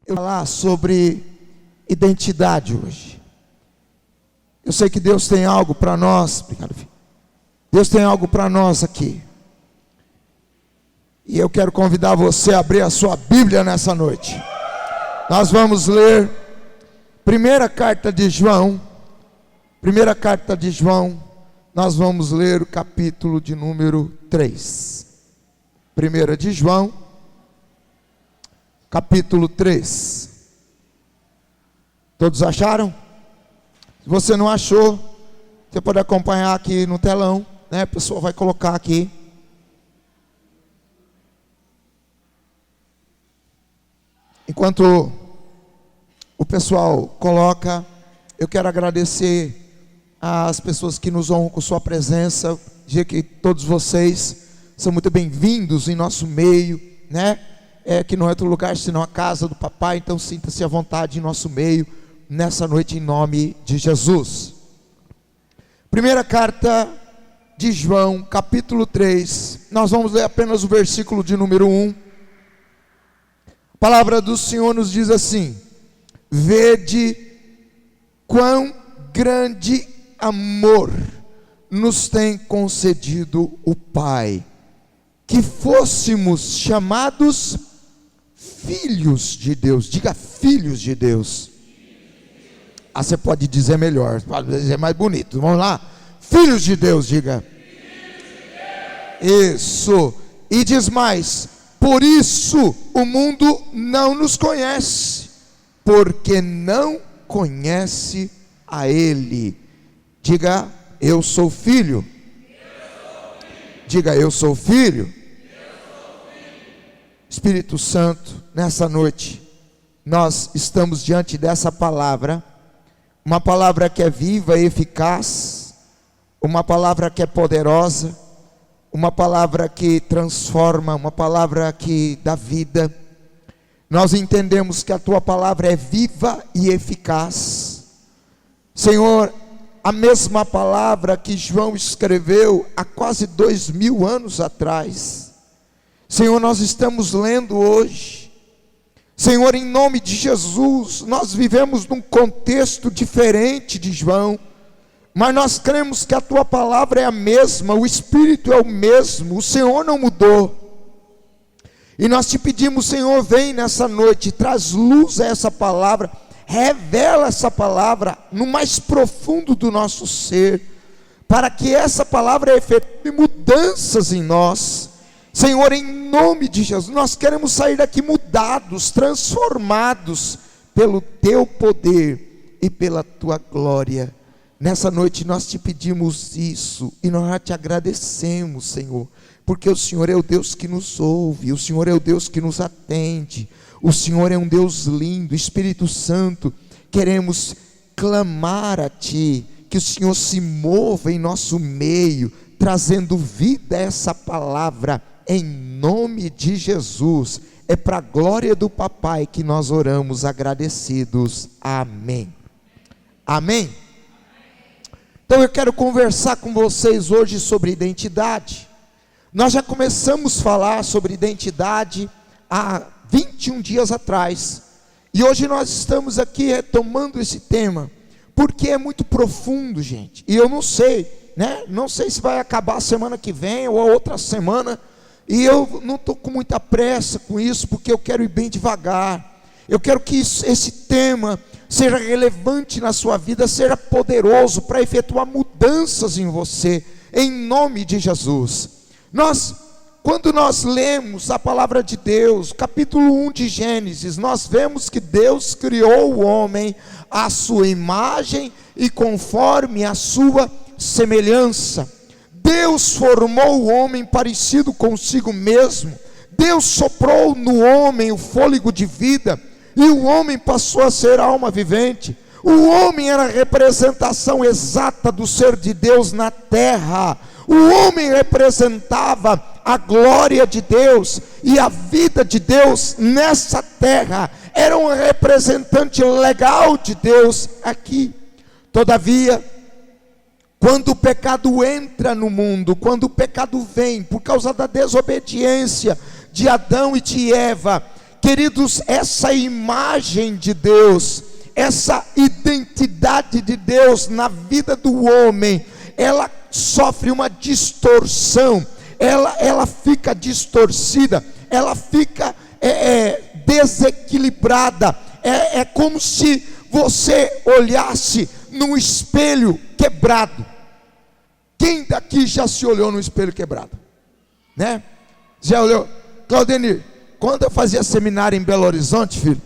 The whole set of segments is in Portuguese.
Eu vou falar sobre identidade hoje. Eu sei que Deus tem algo para nós. Obrigado, filho. Deus tem algo para nós aqui. E eu quero convidar você a abrir a sua Bíblia nessa noite. Nós vamos ler primeira carta de João. Primeira carta de João. Nós vamos ler o capítulo de número 3. Primeira de João, capítulo 3. Todos acharam? Se você não achou, você pode acompanhar aqui no telão, né? A pessoa vai colocar aqui. Enquanto o pessoal coloca, eu quero agradecer às pessoas que nos honram com sua presença. Dizer que todos vocês são muito bem-vindos em nosso meio, né? Que não é outro lugar senão a casa do papai. Então sinta-se à vontade em nosso meio nessa noite, em nome de Jesus. Primeira carta de João, capítulo 3. Nós vamos ler apenas o versículo de número 1. A palavra do Senhor nos diz assim: vede quão grande amor nos tem concedido o Pai, que fôssemos chamados filhos de Deus. Diga, filhos de Deus. Ah, você pode dizer melhor, pode dizer mais bonito. Vamos lá. Filhos de Deus, diga. Isso. E diz mais: por isso o mundo não nos conhece, porque não conhece a Ele. Diga, eu sou filho. Diga, eu sou filho. Espírito Santo, nessa noite, nós estamos diante dessa palavra, uma palavra que é viva e eficaz, uma palavra que é poderosa, uma palavra que transforma, uma palavra que dá vida. Nós entendemos que a Tua palavra é viva e eficaz. Senhor, a mesma palavra que João escreveu há quase 2000 anos atrás, Senhor, nós estamos lendo hoje. Senhor, em nome de Jesus, nós vivemos num contexto diferente de João, mas nós cremos que a Tua palavra é a mesma, o Espírito é o mesmo, o Senhor não mudou. E nós te pedimos, Senhor, vem nessa noite, traz luz a essa palavra, revela essa palavra no mais profundo do nosso ser, para que essa palavra efetue mudanças em nós. Senhor, em nome de Jesus, nós queremos sair daqui mudados, transformados pelo Teu poder e pela Tua glória. Nessa noite nós te pedimos isso e nós já te agradecemos, Senhor, porque o Senhor é o Deus que nos ouve, o Senhor é o Deus que nos atende, o Senhor é um Deus lindo. Espírito Santo, queremos clamar a Ti, que o Senhor se mova em nosso meio, trazendo vida a essa palavra, em nome de Jesus. É para a glória do Papai que nós oramos agradecidos. Amém. Amém. Então eu quero conversar com vocês hoje sobre identidade. Nós já começamos a falar sobre identidade há 21 dias atrás, e hoje nós estamos aqui retomando esse tema, porque é muito profundo, gente, e eu não sei, né? Não sei se vai acabar a semana que vem ou a outra semana, e eu não estou com muita pressa com isso, porque eu quero ir bem devagar. Eu quero que esse tema seja relevante na sua vida, seja poderoso para efetuar mudanças em você, em nome de Jesus. Quando nós lemos a palavra de Deus, capítulo 1 de Gênesis, nós vemos que Deus criou o homem à sua imagem e conforme a sua semelhança. Deus formou o homem parecido consigo mesmo. Deus soprou no homem o fôlego de vida, e o homem passou a ser alma vivente. O homem era a representação exata do ser de Deus na terra. O homem representava a glória de Deus e a vida de Deus nessa terra. Era um representante legal de Deus aqui. Todavia, quando o pecado entra no mundo, quando o pecado vem por causa da desobediência de Adão e de Eva, Queridos, essa imagem de Deus, essa identidade de Deus na vida do homem, ela sofre uma distorção, ela fica distorcida, ela fica desequilibrada. É como se você olhasse num espelho quebrado. Quem daqui já se olhou no espelho quebrado? Né? Já olhou? Claudenir, quando eu fazia seminário em Belo Horizonte, filho,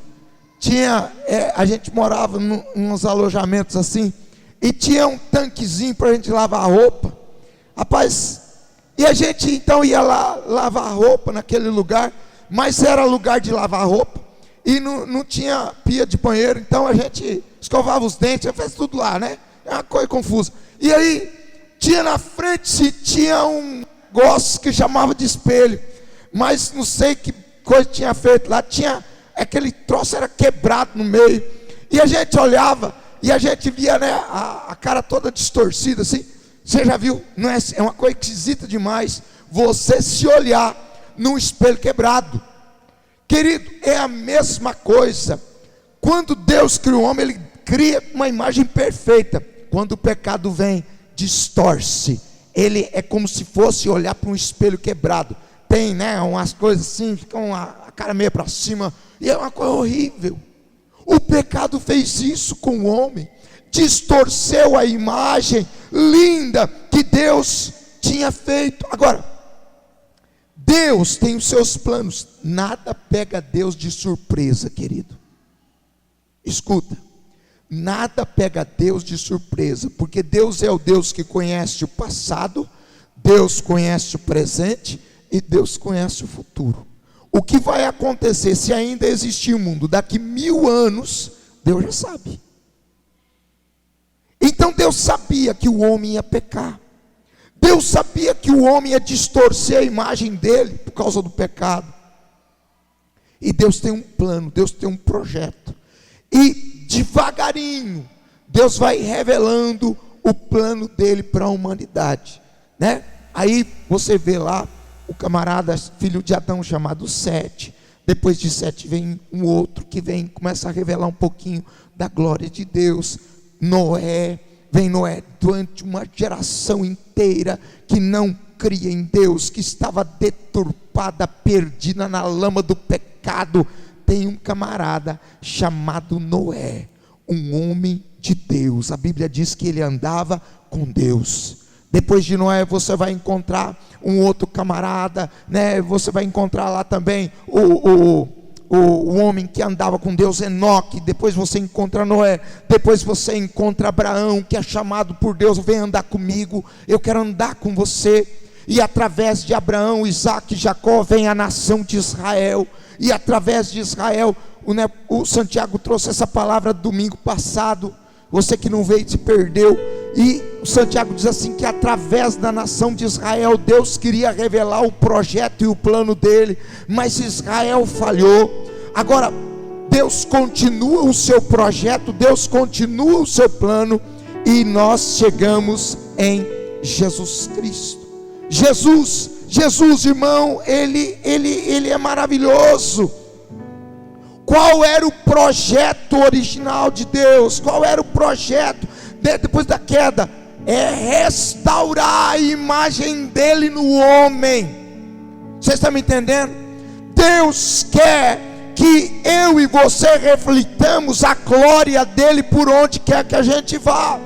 a gente morava nos alojamentos assim, e tinha um tanquezinho para a gente lavar a roupa. Rapaz, e a gente então ia lá lavar a roupa naquele lugar, mas era lugar de lavar roupa, e não tinha pia de banheiro, então a gente escovava os dentes, fez tudo lá, né? É uma coisa confusa. E aí, tinha na frente, tinha um negócio que chamava de espelho, mas não sei que coisa tinha feito lá, tinha aquele troço, era quebrado no meio, e a gente olhava, e a gente via, né, a cara toda distorcida assim. Você já viu? Não é uma coisa esquisita demais você se olhar num espelho quebrado. Querido, é a mesma coisa. Quando Deus cria o homem, Ele cria uma imagem perfeita. Quando o pecado vem, distorce. Ele é como se fosse olhar para um espelho quebrado. Tem, né, umas coisas assim, ficam a cara meio para cima, e é uma coisa horrível. O pecado fez isso com o homem, distorceu a imagem linda que Deus tinha feito. Agora, Deus tem os seus planos, nada pega Deus de surpresa, querido. Escuta, nada pega Deus de surpresa, porque Deus é o Deus que conhece o passado, Deus conhece o presente e Deus conhece o futuro. O que vai acontecer se ainda existir um mundo daqui 1000 anos, Deus já sabe. Então Deus sabia que o homem ia pecar. Deus sabia que o homem ia distorcer a imagem dele por causa do pecado. E Deus tem um plano, Deus tem um projeto. E devagarinho, Deus vai revelando o plano dele para a humanidade, né? Aí você vê lá o camarada, filho de Adão, chamado Sete. Depois de Sete vem um outro que começa a revelar um pouquinho da glória de Deus. Noé, vem Noé durante uma geração inteira que não cria em Deus, que estava deturpada, perdida na lama do pecado. Tem um camarada chamado Noé, um homem de Deus. A Bíblia diz que ele andava com Deus. Depois de Noé você vai encontrar um outro camarada, né? Você vai encontrar lá também o homem que andava com Deus, Enoque. Depois você encontra Noé. Depois você encontra Abraão, que é chamado por Deus: vem andar comigo, eu quero andar com você. E através de Abraão, Isaac e Jacó vem a nação de Israel. E através de Israel, o Santiago trouxe essa palavra domingo passado. Você que não veio se perdeu. E o Santiago diz assim, que através da nação de Israel, Deus queria revelar o projeto e o plano dele, mas Israel falhou. Agora, Deus continua o seu projeto, Deus continua o seu plano, e nós chegamos em Jesus Cristo. Jesus, irmão, ele é maravilhoso. Qual era o projeto original de Deus? Qual era o projeto depois da queda? É restaurar a imagem dele no homem. Você está me entendendo? Deus quer que eu e você reflitamos a glória dele por onde quer que a gente vá.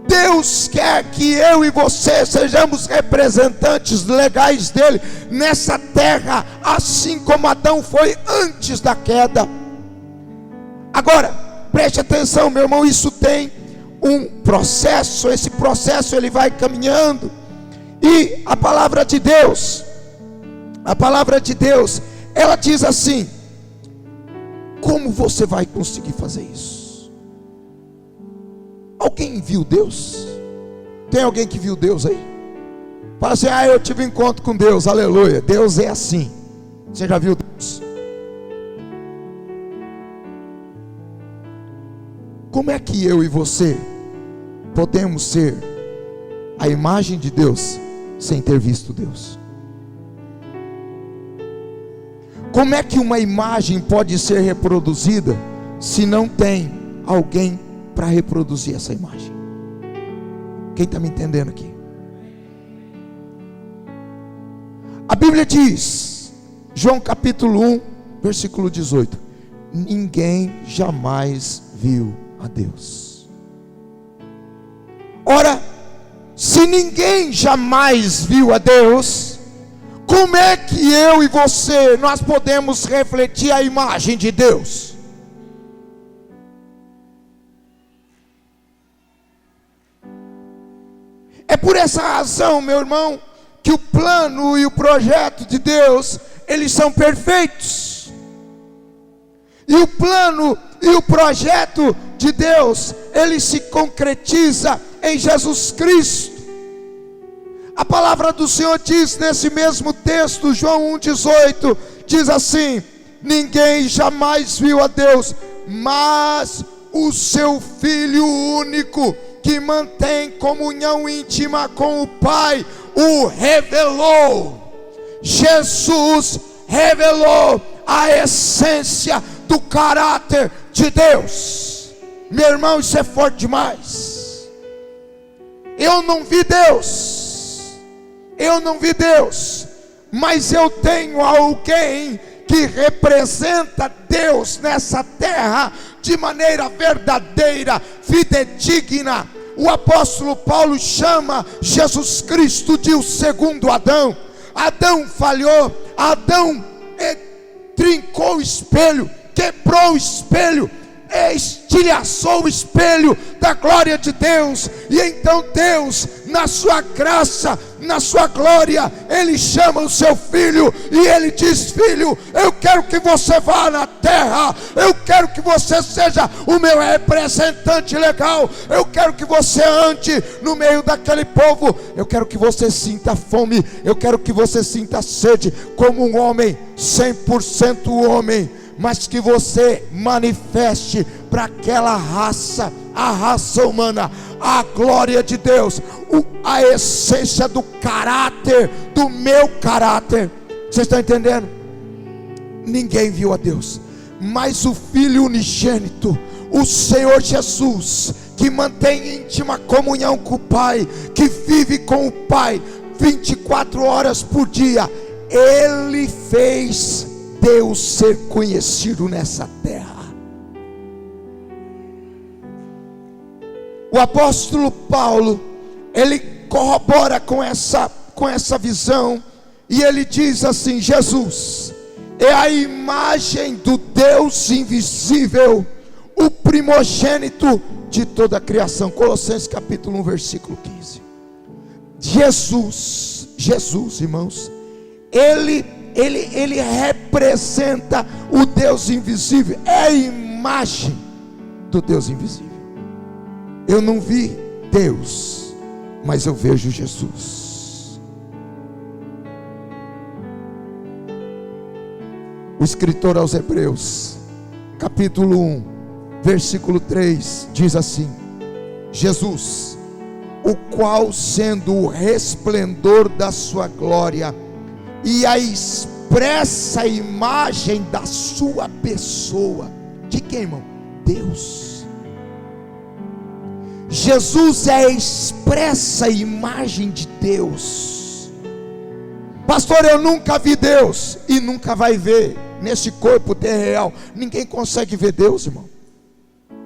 Deus quer que eu e você sejamos representantes legais dele nessa terra, assim como Adão foi antes da queda. Agora, preste atenção, meu irmão, isso tem um processo. Esse processo ele vai caminhando, e a palavra de Deus, ela diz assim: como você vai conseguir fazer isso? Alguém viu Deus? Tem alguém que viu Deus aí? Fala assim: eu tive um encontro com Deus, aleluia. Deus é assim. Você já viu Deus? Como é que eu e você podemos ser a imagem de Deus sem ter visto Deus? Como é que uma imagem pode ser reproduzida se não tem alguém para reproduzir essa imagem? Quem está me entendendo aqui? A Bíblia diz, João capítulo 1, versículo 18: ninguém jamais viu a Deus. Ora, se ninguém jamais viu a Deus, como é que eu e você, nós podemos refletir a imagem de Deus? É por essa razão, meu irmão, que o plano e o projeto de Deus, eles são perfeitos. E o plano e o projeto de Deus, ele se concretiza em Jesus Cristo. A palavra do Senhor diz nesse mesmo texto, João 1,18, diz assim: ninguém jamais viu a Deus, mas o seu Filho único, que mantém comunhão íntima com o Pai, o revelou. Jesus revelou a essência do caráter de Deus. Meu irmão, isso é forte demais. Eu não vi Deus, mas eu tenho alguém que representa Deus nessa terra de maneira verdadeira, fidedigna. O apóstolo Paulo chama Jesus Cristo de o segundo Adão. Adão falhou, Adão trincou o espelho, quebrou o espelho, estilhaçou o espelho da glória de Deus. E então Deus, na sua graça, na sua glória, Ele chama o seu filho e Ele diz: filho, eu quero que você vá na terra, eu quero que você seja o meu representante legal, eu quero que você ande no meio daquele povo, eu quero que você sinta fome, eu quero que você sinta sede, como um homem, 100% homem, mas que você manifeste para aquela raça, a raça humana, a glória de Deus, a essência do caráter, do meu caráter. Vocês estão entendendo? Ninguém viu a Deus, mas o Filho unigênito, o Senhor Jesus, que mantém íntima comunhão com o Pai, que vive com o Pai 24 horas por dia, Ele fez Deus ser conhecido nessa terra. O apóstolo Paulo, ele corrobora com essa visão, e ele diz assim: Jesus é a imagem do Deus invisível, o primogênito de toda a criação. Colossenses capítulo 1, versículo 15. Jesus, irmãos, ele representa o Deus invisível, é a imagem do Deus invisível. Eu não vi Deus, mas eu vejo Jesus. O escritor aos Hebreus, capítulo 1, versículo 3, diz assim: Jesus, o qual sendo o resplendor da sua glória e a expressa imagem da sua pessoa. De quem, irmão? Deus. Jesus é a expressa imagem de Deus. Pastor, eu nunca vi Deus, e nunca vai ver nesse corpo terrenal. Ninguém consegue ver Deus, irmão.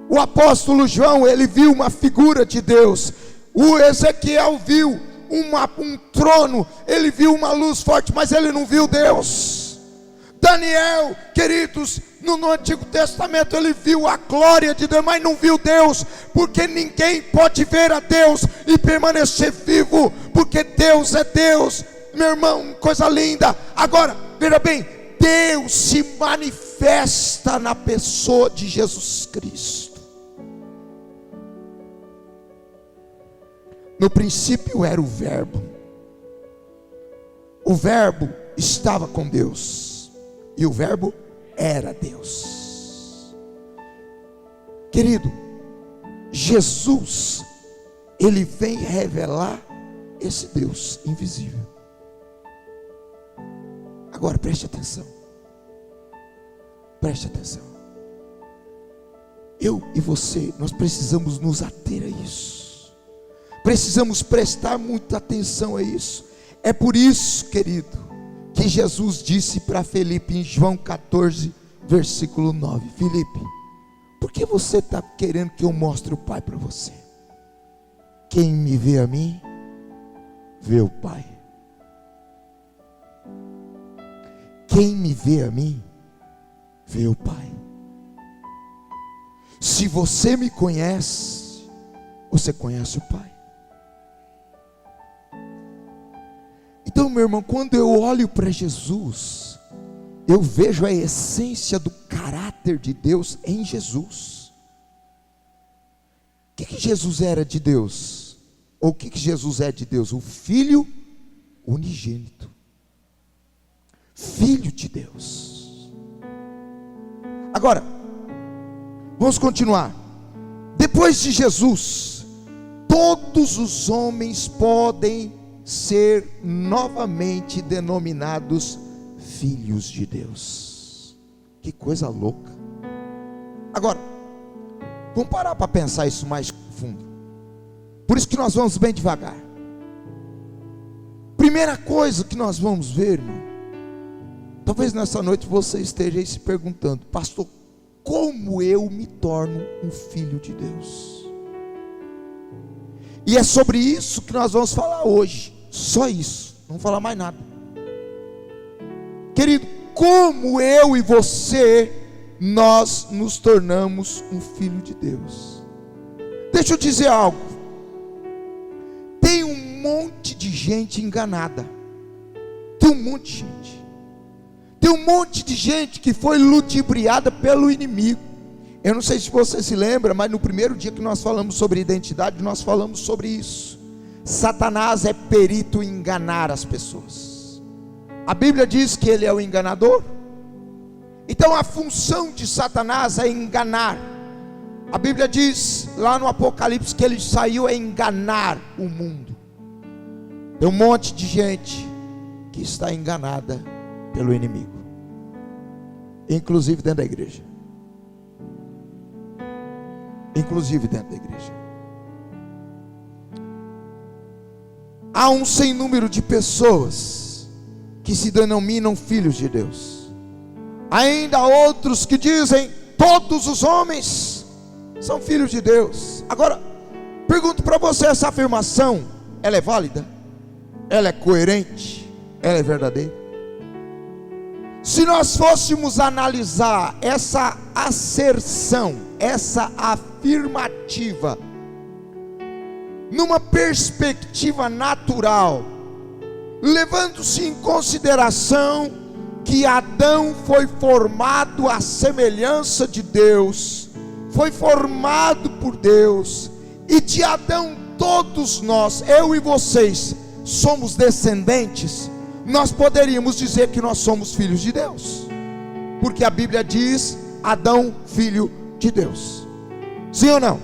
O apóstolo João, ele viu uma figura de Deus. O Ezequiel viu um trono, ele viu uma luz forte, mas ele não viu Deus. Daniel, queridos, no Antigo Testamento, ele viu a glória de Deus, mas não viu Deus, porque ninguém pode ver a Deus e permanecer vivo, porque Deus é Deus, meu irmão, coisa linda. Agora, veja bem, Deus se manifesta na pessoa de Jesus Cristo. No princípio era o Verbo estava com Deus, e o Verbo era Deus. Querido, Jesus, ele vem revelar esse Deus invisível. Agora preste atenção. Preste atenção. Eu e você, nós precisamos nos ater a isso. Precisamos prestar muita atenção a isso. É por isso, querido, que Jesus disse para Felipe em João 14, versículo 9: Felipe, por que você está querendo que eu mostre o Pai para você? Quem me vê a mim, vê o Pai. Quem me vê a mim, vê o Pai. Se você me conhece, você conhece o Pai. Então, meu irmão, quando eu olho para Jesus, eu vejo a essência do caráter de Deus em Jesus. O que Jesus era de Deus? Ou o que Jesus é de Deus? O Filho unigênito. Filho de Deus. Agora, vamos continuar. Depois de Jesus, todos os homens podem ser novamente denominados filhos de Deus. Que coisa louca. Agora, vamos parar para pensar isso mais fundo. Por isso que nós vamos bem devagar. Primeira coisa que nós vamos ver, irmão, talvez nessa noite você esteja aí se perguntando: pastor, como eu me torno um filho de Deus? E é sobre isso que nós vamos falar hoje. Só isso, não vamos falar mais nada. Querido, como eu e você, nós nos tornamos um filho de Deus? Deixa eu dizer algo. Tem um monte de gente enganada. Tem um monte de gente. Tem um monte de gente que foi ludibriada pelo inimigo. Eu não sei se você se lembra, mas no primeiro dia que nós falamos sobre identidade, nós falamos sobre isso. Satanás é perito em enganar as pessoas. A Bíblia diz que ele é o enganador. Então a função de Satanás é enganar. A Bíblia diz lá no Apocalipse que ele saiu a enganar o mundo. Tem um monte de gente que está enganada pelo inimigo, inclusive dentro da igreja. Inclusive dentro da igreja. Há um sem número de pessoas que se denominam filhos de Deus. Ainda há outros que dizem: todos os homens são filhos de Deus. Agora, pergunto para você, essa afirmação, ela é válida? Ela é coerente? Ela é verdadeira? Se nós fôssemos analisar essa asserção, essa afirmativa, numa perspectiva natural, levando-se em consideração que Adão foi formado à semelhança de Deus, foi formado por Deus, e de Adão todos nós, eu e vocês, somos descendentes, nós poderíamos dizer que nós somos filhos de Deus, porque a Bíblia diz: Adão, filho de Deus. Sim ou não?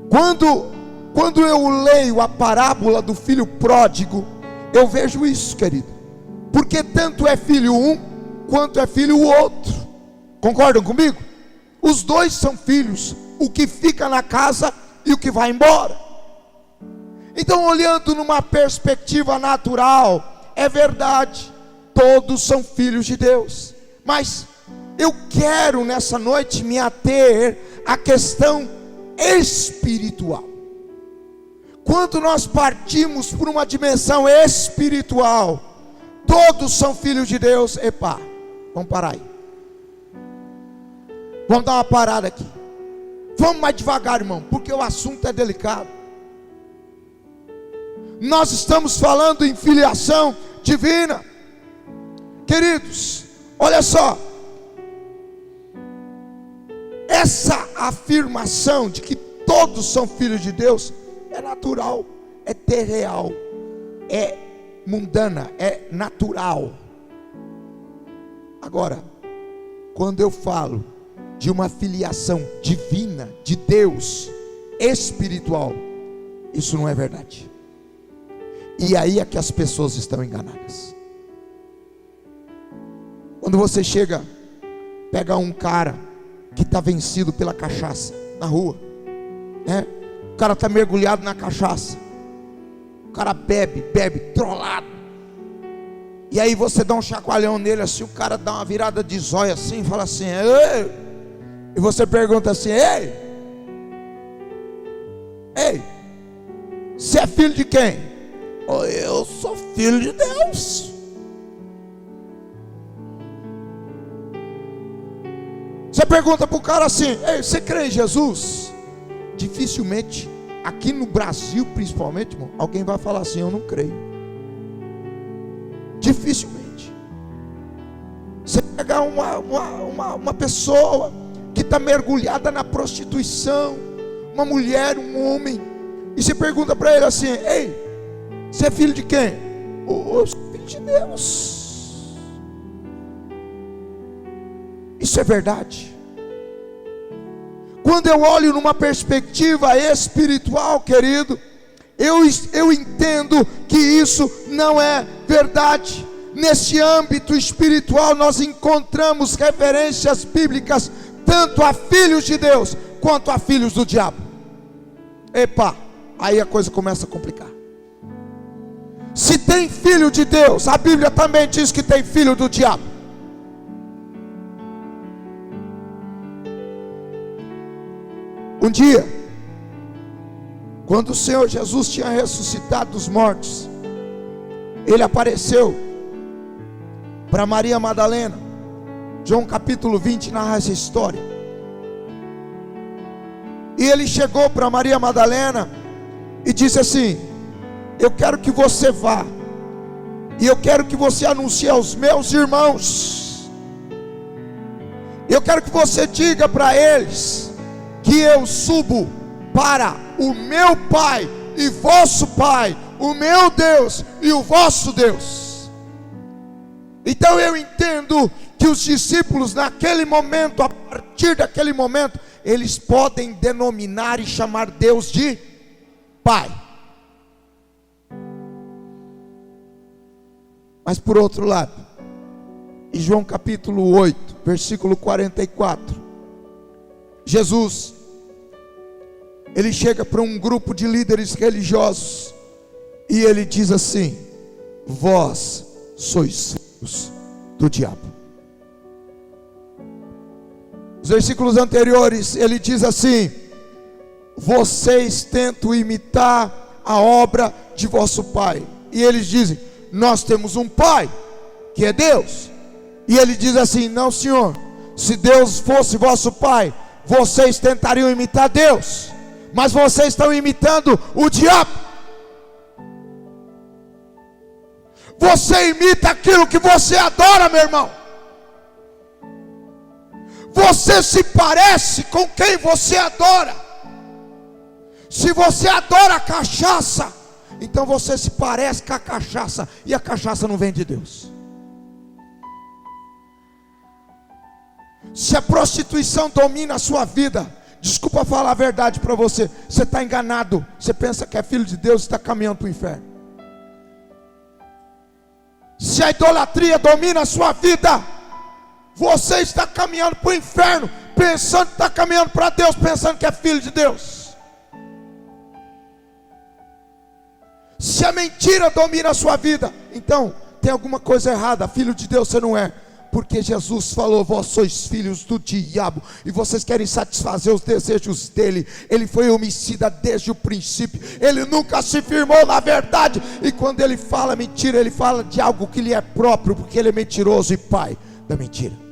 Quando eu leio a parábola do filho pródigo, eu vejo isso, querido, porque tanto é filho um, quanto é filho o outro. Concordam comigo? Os dois são filhos, o que fica na casa e o que vai embora. Então, olhando numa perspectiva natural, é verdade, todos são filhos de Deus. Mas eu quero nessa noite me ater à questão espiritual. Quando nós partimos por uma dimensão espiritual, todos são filhos de Deus. Epa, vamos parar aí. Vamos dar uma parada aqui. Vamos mais devagar, irmão, porque o assunto é delicado. Nós estamos falando em filiação divina. Queridos, olha só. Essa afirmação de que todos são filhos de Deus é natural, é terreal, é mundana, é natural. Agora, quando eu falo de uma filiação divina, de Deus, espiritual, isso não é verdade. E aí é que as pessoas estão enganadas. Quando você chega pega um cara que está vencido pela cachaça na rua, né? O cara está mergulhado na cachaça, o cara bebe, trollado, e aí você dá um chacoalhão nele assim, o cara dá uma virada de zóio assim, fala assim, ei! E você pergunta assim, ei, você é filho de quem? Oh, eu sou filho de Deus. Você pergunta para o cara assim, ei, você crê em Jesus? Dificilmente, aqui no Brasil principalmente, irmão, alguém vai falar assim, eu não creio. Dificilmente. Você pegar uma pessoa que está mergulhada na prostituição, uma mulher, um homem, e você pergunta para ele assim, ei, você é filho de quem? Eu sou filho de Deus. Isso é verdade. Quando eu olho numa perspectiva espiritual, querido, eu entendo que isso não é verdade. Nesse âmbito espiritual nós encontramos referências bíblicas tanto a filhos de Deus quanto a filhos do diabo. Epa, aí a coisa começa a complicar. Se tem filho de Deus, a Bíblia também diz que tem filho do diabo. Um dia, quando o Senhor Jesus tinha ressuscitado dos mortos, Ele apareceu para Maria Madalena. João capítulo 20 narra essa história. E Ele chegou para Maria Madalena e disse assim, eu quero que você vá, e eu quero que você anuncie aos meus irmãos, eu quero que você diga para eles, que eu subo para o meu Pai e vosso Pai, o meu Deus e o vosso Deus. Então eu entendo que os discípulos naquele momento, a partir daquele momento, eles podem denominar e chamar Deus de Pai. Mas por outro lado, em João capítulo 8, versículo 44, Jesus, Ele chega para um grupo de líderes religiosos e Ele diz assim, vós sois filhos do diabo. Os versículos anteriores, Ele diz assim, vocês tentam imitar a obra de vosso pai. E eles dizem, nós temos um pai, que é Deus. E Ele diz assim, não senhor, se Deus fosse vosso pai, vocês tentariam imitar Deus, mas vocês estão imitando o diabo. Você imita aquilo que você adora, meu irmão. Você se parece com quem você adora. Se você adora a cachaça, então você se parece com a cachaça, e a cachaça não vem de Deus. Se a prostituição domina a sua vida, desculpa falar a verdade para você, você está enganado. Você pensa que é filho de Deus e está caminhando para o inferno. Se a idolatria domina a sua vida, você está caminhando para o inferno, pensando que está caminhando para Deus, pensando que é filho de Deus. Se a mentira domina a sua vida, então tem alguma coisa errada. Filho de Deus você não é, porque Jesus falou, vós sois filhos do diabo, e vocês querem satisfazer os desejos dele. Ele foi homicida desde o princípio, ele nunca se firmou na verdade, e quando ele fala mentira, ele fala de algo que lhe é próprio, porque ele é mentiroso e pai da mentira.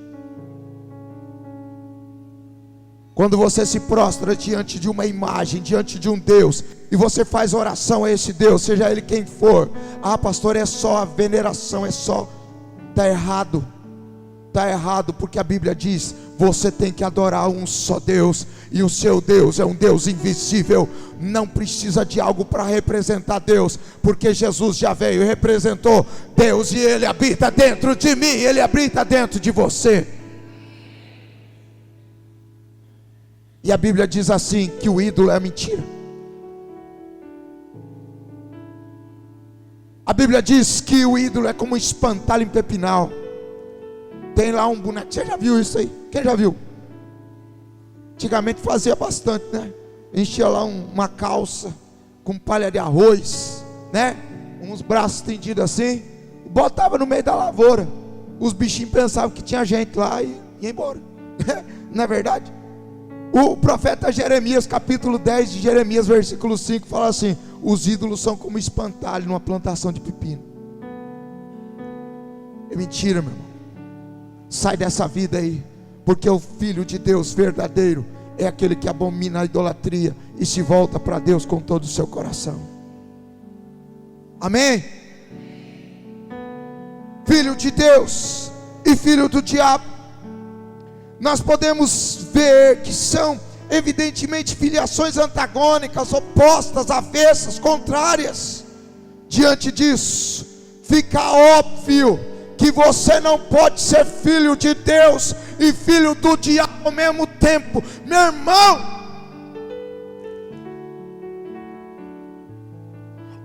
Quando você se prostra diante de uma imagem, diante de um Deus, e você faz oração a esse Deus, seja ele quem for, ah pastor, é só a veneração, é só, está errado. Está errado, porque a Bíblia diz, você tem que adorar um só Deus, e o seu Deus é um Deus invisível, não precisa de algo para representar Deus, porque Jesus já veio e representou Deus, e Ele habita dentro de mim, Ele habita dentro de você. E a Bíblia diz assim, que o ídolo é mentira. A Bíblia diz que o ídolo é como um espantalho em pepinal. Tem lá um boneco. Você já viu isso aí? Quem já viu? Antigamente fazia bastante, né? Enchia lá uma calça com palha de arroz, né? Uns braços estendidos assim, botava no meio da lavoura. Os bichinhos pensavam que tinha gente lá e ia embora. Não é verdade? O profeta Jeremias, capítulo 10 de Jeremias, versículo 5, fala assim: os ídolos são como espantalho numa plantação de pepino. É mentira, meu irmão. Sai dessa vida aí, porque o Filho de Deus verdadeiro é aquele que abomina a idolatria e se volta para Deus com todo o seu coração. Amém? Filho de Deus e filho do diabo, nós podemos ver que são evidentemente filiações antagônicas, opostas, avessas, contrárias. Diante disso, fica óbvio que você não pode ser filho de Deus e filho do diabo ao mesmo tempo, meu irmão.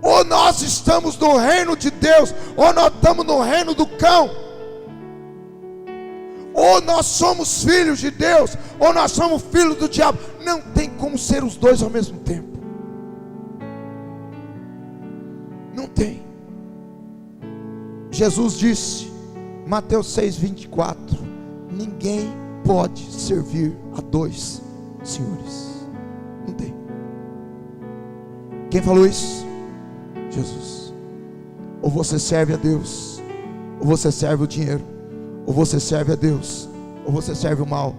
Ou nós estamos no reino de Deus, ou nós estamos no reino do cão. Ou nós somos filhos de Deus, ou nós somos filhos do diabo. Não tem como ser os dois ao mesmo tempo. Não tem. Jesus disse, Mateus 6:24: ninguém pode servir a dois senhores. Não tem. Quem falou isso? Jesus. Ou você serve a Deus, ou você serve o dinheiro. Ou você serve a Deus, ou você serve o mal.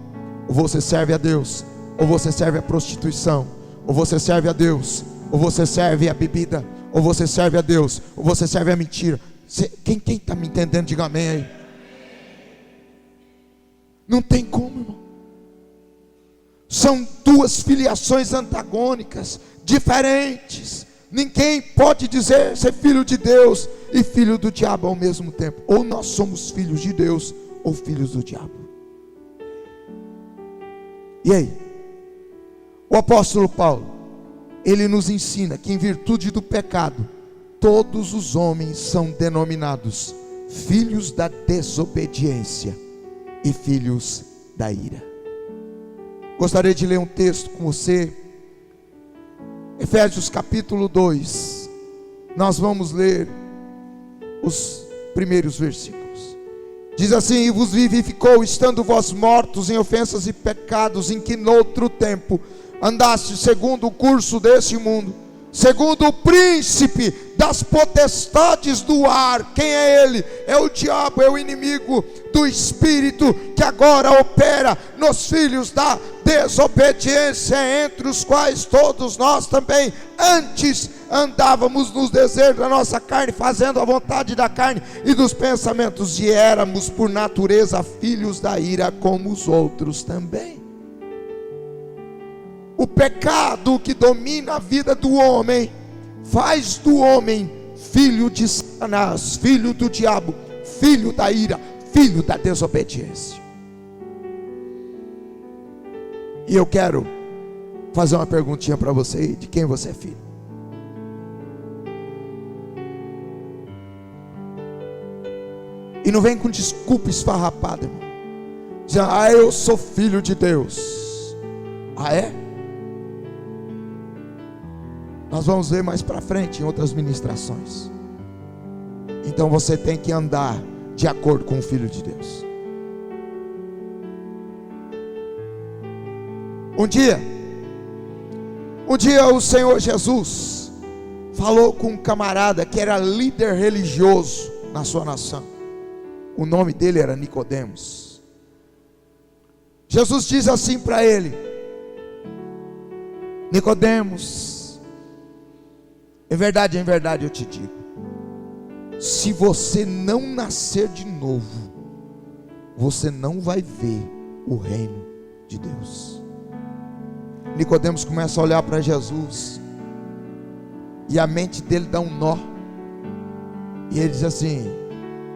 Ou você serve a Deus, ou você serve a prostituição. Ou você serve a Deus, ou você serve a bebida. Ou você serve a Deus, ou você serve a mentira. Quem está me entendendo, diga amém aí. Não tem como, irmão. São duas filiações antagônicas, diferentes. Ninguém pode dizer ser filho de Deus e filho do diabo ao mesmo tempo. Ou nós somos filhos de Deus ou filhos do diabo. E aí? O apóstolo Paulo, ele nos ensina que em virtude do pecado, todos os homens são denominados filhos da desobediência e filhos da ira. Gostaria de ler um texto com você. Efésios capítulo 2. Nós vamos ler os primeiros versículos. Diz assim: e vos vivificou, estando vós mortos em ofensas e pecados, em que noutro tempo andaste segundo o curso deste mundo, segundo o príncipe das potestades do ar. Quem é ele? É o diabo, é o inimigo do espírito, que agora opera nos filhos da desobediência, entre os quais todos nós também antes andávamos nos desejos da nossa carne, fazendo a vontade da carne e dos pensamentos, e éramos por natureza filhos da ira, como os outros também. O pecado que domina a vida do homem faz do homem filho de Satanás, filho do diabo, filho da ira, filho da desobediência. E eu quero fazer uma perguntinha para você aí: de quem você é filho? E não vem com desculpa esfarrapada, irmão, dizendo: ah, eu sou filho de Deus. Ah, é? Nós vamos ver mais para frente em outras ministrações. Então você tem que andar de acordo com o Filho de Deus. Um dia o Senhor Jesus falou com um camarada que era líder religioso na sua nação. O nome dele era Nicodemos. Jesus diz assim para ele: Nicodemos, em verdade eu te digo, se você não nascer de novo, você não vai ver o reino de Deus. Nicodemos começa a olhar para Jesus, e a mente dele dá um nó, e ele diz assim: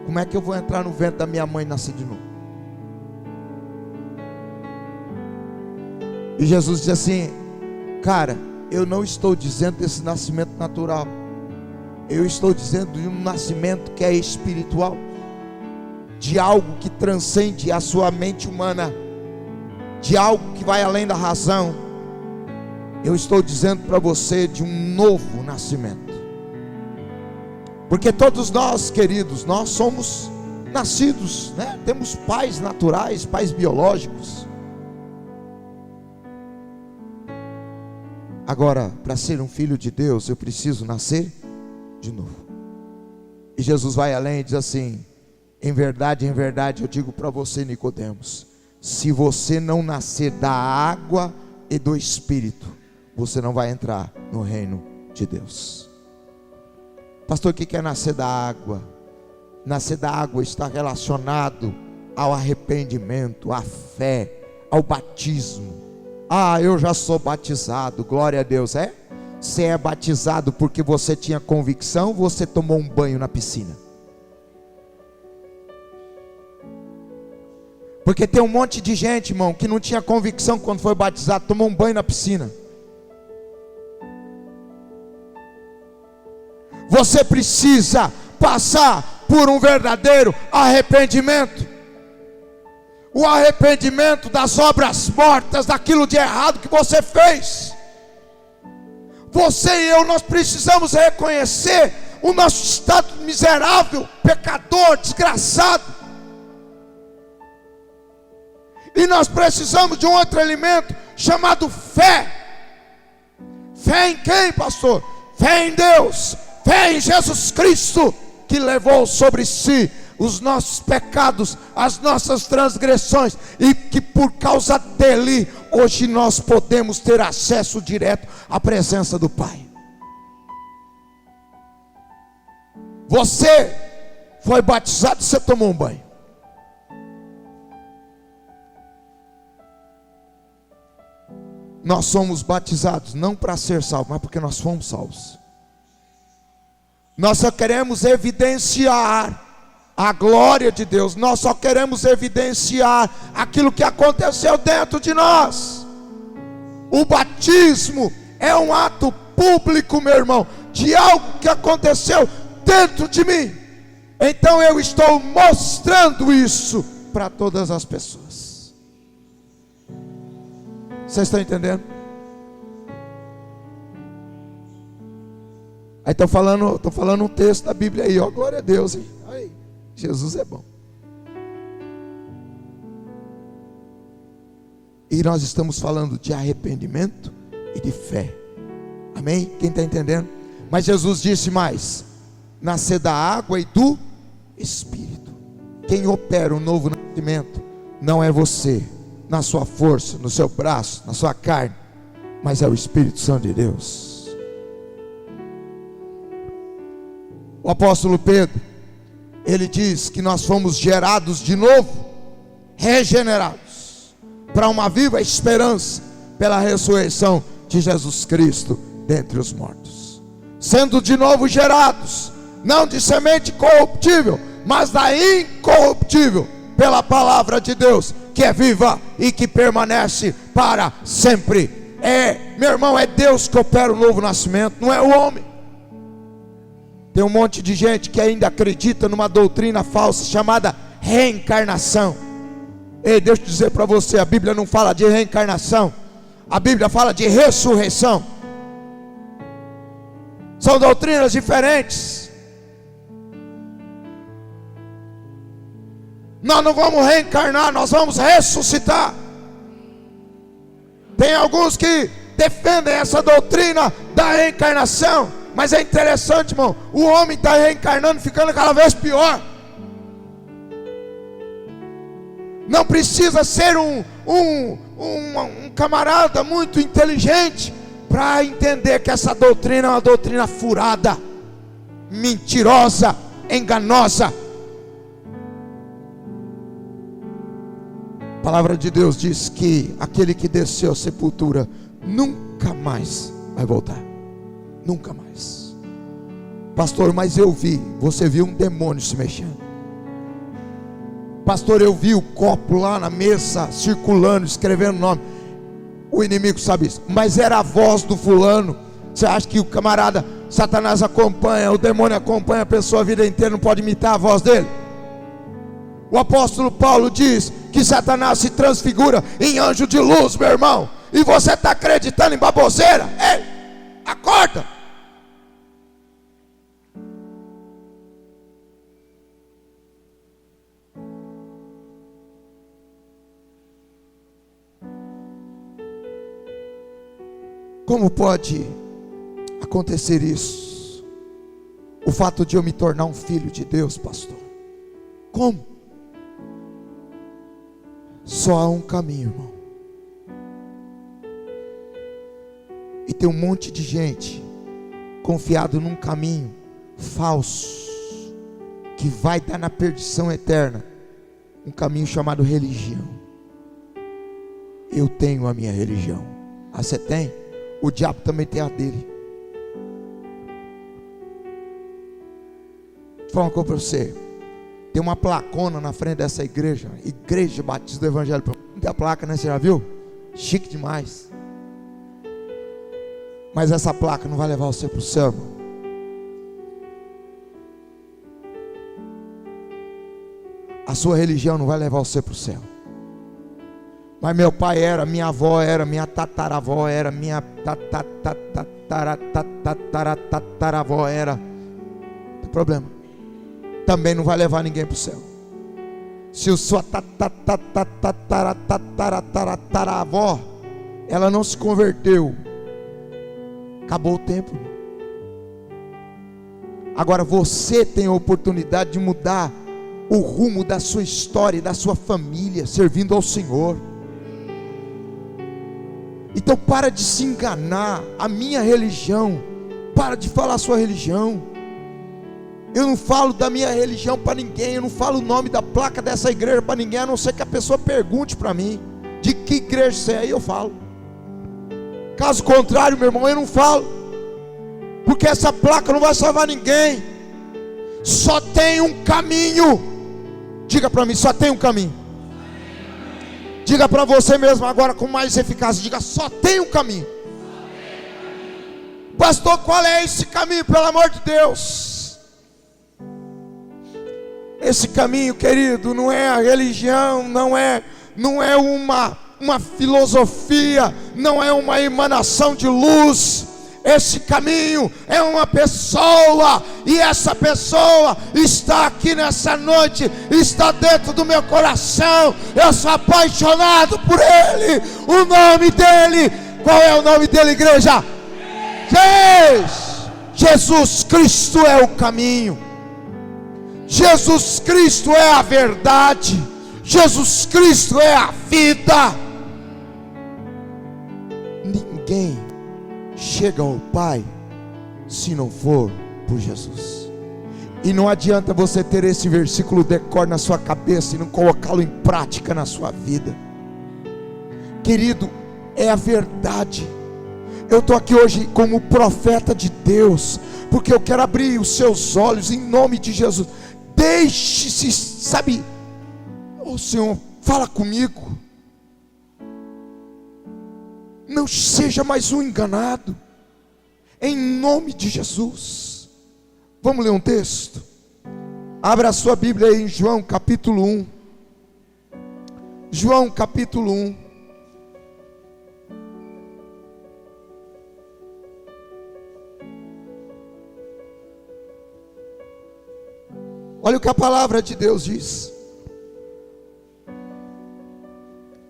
como é que eu vou entrar no ventre da minha mãe e nascer de novo? E Jesus diz assim: cara, eu não estou dizendo desse nascimento natural, eu estou dizendo de um nascimento que é espiritual. de algo que transcende a sua mente humana, de algo que vai além da razão. Eu estou dizendo para você de um novo nascimento. Porque todos nós, queridos, nós somos nascidos, né? Temos pais naturais, pais biológicos. Agora, para ser um filho de Deus, eu preciso nascer de novo. E Jesus vai além e diz assim: em verdade, eu digo para você, Nicodemos, se você não nascer da água e do Espírito, você não vai entrar no reino de Deus. Pastor, o que é nascer da água? Nascer da água está relacionado ao arrependimento, à fé, ao batismo. Ah, eu já sou batizado, glória a Deus. Você é batizado porque você tinha convicção, você tomou um banho na piscina? Porque tem um monte de gente, irmão, que não tinha convicção quando foi batizado, tomou um banho na piscina. Você precisa passar por um verdadeiro arrependimento. O arrependimento das obras mortas, daquilo de errado que você fez. Você e eu, nós precisamos reconhecer o nosso estado miserável, pecador, desgraçado. E nós precisamos de um outro alimento chamado fé. Fé em quem, pastor? Fé em Deus, fé em Jesus Cristo, que levou sobre si os nossos pecados, as nossas transgressões, e que por causa dele, hoje nós podemos ter acesso direto à presença do Pai. Você foi batizado, você tomou um banho. Nós somos batizados não para ser salvos, mas porque nós fomos salvos. Nós só queremos evidenciar a glória de Deus. Nós só queremos evidenciar aquilo que aconteceu dentro de nós. O batismo é um ato público, meu irmão, de algo que aconteceu dentro de mim. Então eu estou mostrando isso para todas as pessoas. Vocês estão entendendo? Aí estou falando um texto da Bíblia aí, ó, glória a Deus, hein? Aí, Jesus é bom. E nós estamos falando de arrependimento e de fé. Amém? Quem está entendendo? Mas Jesus disse mais: nascer da água e do Espírito. Quem opera o novo nascimento não é você, na sua força, no seu braço, na sua carne, mas é o Espírito Santo de Deus. O apóstolo Pedro, ele diz que nós fomos gerados de novo, regenerados, para uma viva esperança, pela ressurreição de Jesus Cristo dentre os mortos, sendo de novo gerados, não de semente corruptível, mas da incorruptível, pela palavra de Deus, que é viva e que permanece para sempre. Meu irmão, é Deus que opera o novo nascimento, não é o homem. Tem um monte de gente que ainda acredita numa doutrina falsa chamada reencarnação. Ei, deixa eu dizer para você, a Bíblia não fala de reencarnação, a Bíblia fala de ressurreição. São doutrinas diferentes. Nós não vamos reencarnar, nós vamos ressuscitar. Tem alguns que defendem essa doutrina da reencarnação, mas é interessante, irmão, o homem está reencarnando, ficando cada vez pior. Não precisa ser um camarada muito inteligente para entender que essa doutrina é uma doutrina furada, mentirosa, enganosa. A palavra de Deus diz que aquele que desceu à sepultura nunca mais vai voltar. Nunca mais. Pastor, mas eu vi. Você viu um demônio se mexendo. Pastor, eu vi o copo lá na mesa circulando, escrevendo o nome. O inimigo sabe isso. Mas era a voz do fulano. Você acha que o camarada, Satanás acompanha, o demônio acompanha a pessoa a vida inteira, não pode imitar a voz dele? O apóstolo Paulo diz que Satanás se transfigura em anjo de luz, meu irmão. E você está acreditando em baboseira? Ei, acorda! Como pode acontecer isso? O fato de eu me tornar um filho de Deus, pastor. Como? Só há um caminho, irmão. E tem um monte de gente confiado num caminho falso, que vai dar na perdição eterna. Um caminho chamado religião. Eu tenho a minha religião. Ah, você tem? O diabo também tem a dele. Vou falar uma coisa para você. Tem uma placona na frente dessa igreja, Igreja Batista do Evangelho. Não tem a placa, né? Você já viu? Chique demais. Mas essa placa não vai levar você para o céu, irmão. A sua religião não vai levar você para o céu. Mas meu pai era, minha avó era, minha tataravó era, minha tataravó era. Não tem problema. Também não vai levar ninguém para o céu. Se a sua tataravó, ela não se converteu, acabou o tempo. Agora você tem a oportunidade de mudar o rumo da sua história e da sua família, servindo ao Senhor. Então para de se enganar. A minha religião, para de falar a sua religião. Eu não falo da minha religião para ninguém. Eu não falo o nome da placa dessa igreja para ninguém, a não ser que a pessoa pergunte para mim de que igreja você é, aí eu falo. Caso contrário, meu irmão, eu não falo, porque essa placa não vai salvar ninguém. Só tem um caminho. Diga para mim, só tem um caminho. Diga para você mesmo agora com mais eficácia. Diga, só tem um caminho. Pastor, qual é esse caminho, pelo amor de Deus? Esse caminho, querido, não é a religião, não é uma filosofia, não é uma emanação de luz. Esse caminho é uma pessoa, e essa pessoa está aqui nessa noite, está dentro do meu coração. Eu sou apaixonado por ele. O nome dele, qual é o nome dele, igreja? Jesus Cristo é o caminho. Jesus Cristo é a verdade. Jesus Cristo é a vida. Ninguém chega ao Pai se não for por Jesus. E não adianta você ter esse versículo decor na sua cabeça e não colocá-lo em prática na sua vida. Querido, é a verdade. Eu estou aqui hoje como profeta de Deus, porque eu quero abrir os seus olhos em nome de Jesus. Deixe-se, sabe, oh Senhor, fala comigo. Não seja mais um enganado, em nome de Jesus. Vamos ler um texto? Abra a sua Bíblia aí em João capítulo 1. João capítulo 1. Olha o que a palavra de Deus diz.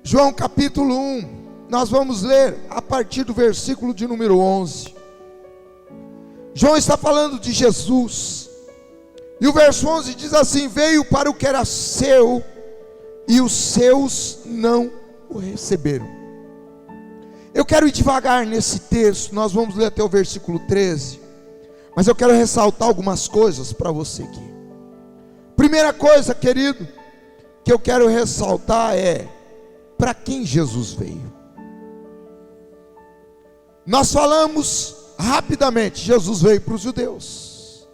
João capítulo 1. Nós vamos ler a partir do versículo de número 11. João está falando de Jesus. E o verso 11 diz assim: veio para o que era seu, e os seus não o receberam. Eu quero ir devagar nesse texto. Nós vamos ler até o versículo 13. Mas eu quero ressaltar algumas coisas para você aqui. Primeira coisa, querido, que eu quero ressaltar é: para quem Jesus veio? Nós falamos rapidamente, Jesus veio para os judeus.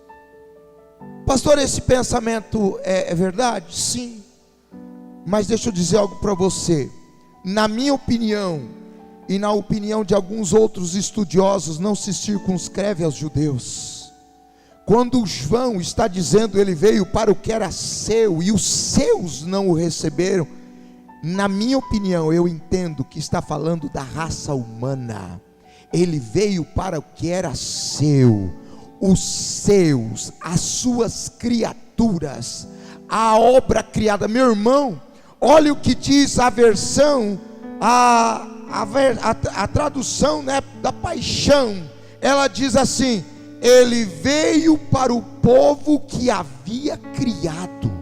Pastor, esse pensamento é verdade? Sim. Mas deixa eu dizer algo para você. Na minha opinião, e na opinião de alguns outros estudiosos, não se circunscreve aos judeus. Quando João está dizendo ele veio para o que era seu e os seus não o receberam, na minha opinião, eu entendo que está falando da raça humana. Ele veio para o que era seu, os seus, as suas criaturas, a obra criada. Meu irmão, olha o que diz a versão, a tradução, né, da Paixão. Ela diz assim: ele veio para o povo que havia criado.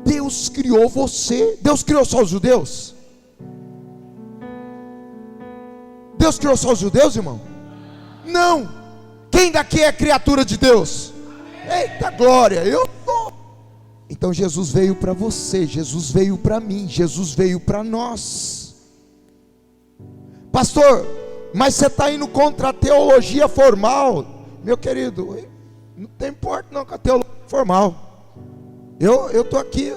Deus criou você. Deus criou só os judeus? Deus criou só os judeus, irmão? Não. Quem daqui é criatura de Deus? Eita glória, eu tô. Então Jesus veio para você, Jesus veio para mim, Jesus veio para nós. Pastor, mas você está indo contra a teologia formal. Meu querido, não tem importa não com a teologia formal. Eu estou aqui,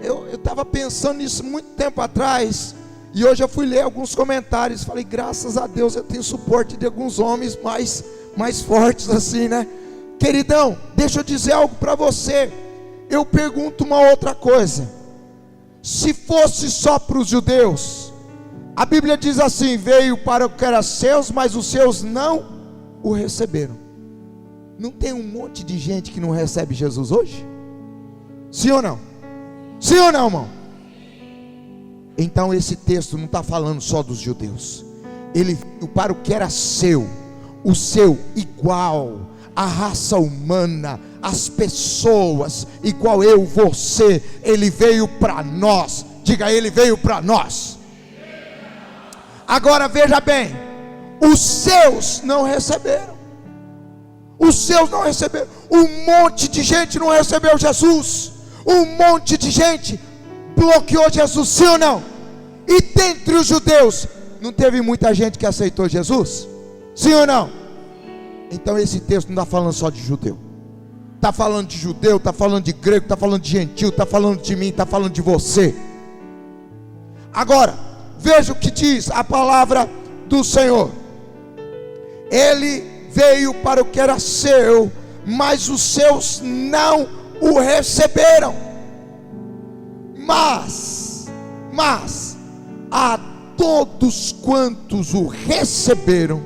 eu estava pensando nisso muito tempo atrás, e hoje eu fui ler alguns comentários, falei, graças a Deus eu tenho suporte de alguns homens mais fortes assim, né? Queridão, deixa eu dizer algo para você. Eu pergunto uma outra coisa: se fosse só para os judeus, a Bíblia diz assim: veio para o que era seus, mas os seus não o receberam. Não tem um monte de gente que não recebe Jesus hoje? Sim ou não? Sim ou não, irmão? Então esse texto não está falando só dos judeus. Ele veio para o que era seu, o seu igual, a raça humana, as pessoas, igual eu, você. Ele veio para nós. Diga, ele veio para nós. Agora veja bem, os seus não receberam. Os seus não receberam. Um monte de gente não recebeu Jesus. Um monte de gente bloqueou Jesus, sim ou não? E dentre os judeus, não teve muita gente que aceitou Jesus? Sim ou não? Então esse texto não está falando só de judeu. Está falando de judeu, está falando de grego, está falando de gentil, está falando de mim, está falando de você. Agora, veja o que diz a palavra do Senhor. Ele veio para o que era seu, mas os seus não o receberam. Mas a todos quantos o receberam,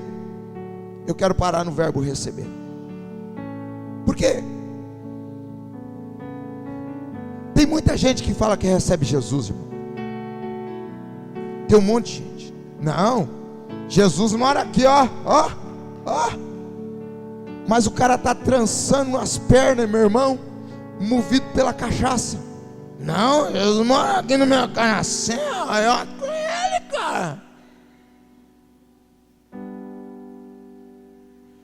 eu quero parar no verbo receber. Por quê? Tem muita gente que fala que recebe Jesus, irmão. Tem um monte de gente. Não, Jesus mora aqui, ó. Mas o cara está trançando as pernas, meu irmão, movido pela cachaça. Não, Jesus mora aqui no meu coração, eu com ele, cara.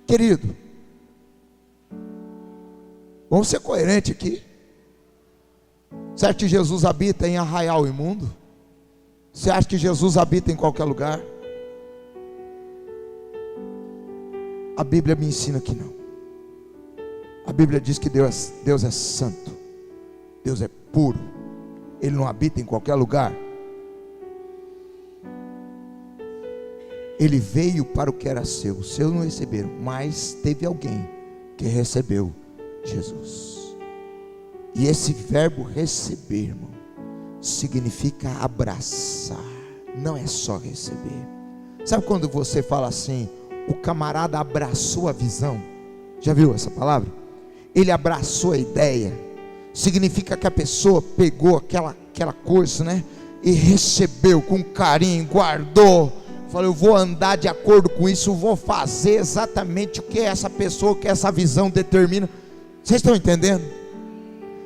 Querido, vamos ser coerentes aqui. Você acha que Jesus habita em Arraial Imundo? Você acha que Jesus habita em qualquer lugar? A Bíblia me ensina que não. A Bíblia diz que Deus é santo, Deus é puro, Ele não habita em qualquer lugar. Ele veio para o que era seu, os seus não receberam, mas teve alguém que recebeu Jesus. E esse verbo receber, irmão, significa abraçar, não é só receber. Sabe quando você fala assim, o camarada abraçou a visão? Já viu essa palavra? Ele abraçou a ideia. Significa que a pessoa pegou aquela coisa, né? E recebeu com carinho, guardou. Falou, eu vou andar de acordo com isso, eu vou fazer exatamente o que essa pessoa, o que essa visão determina. Vocês estão entendendo?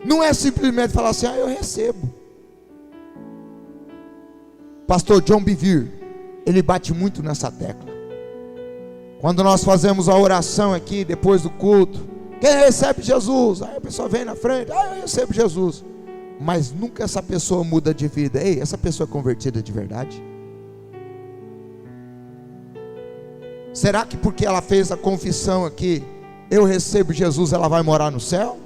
Não é simplesmente falar assim, eu recebo. Pastor John Bevere, ele bate muito nessa tecla. Quando nós fazemos a oração aqui, depois do culto, quem recebe Jesus? Aí a pessoa vem na frente, eu recebo Jesus. Mas nunca essa pessoa muda de vida. Ei, essa pessoa é convertida de verdade? Será que porque ela fez a confissão aqui, eu recebo Jesus, ela vai morar no céu?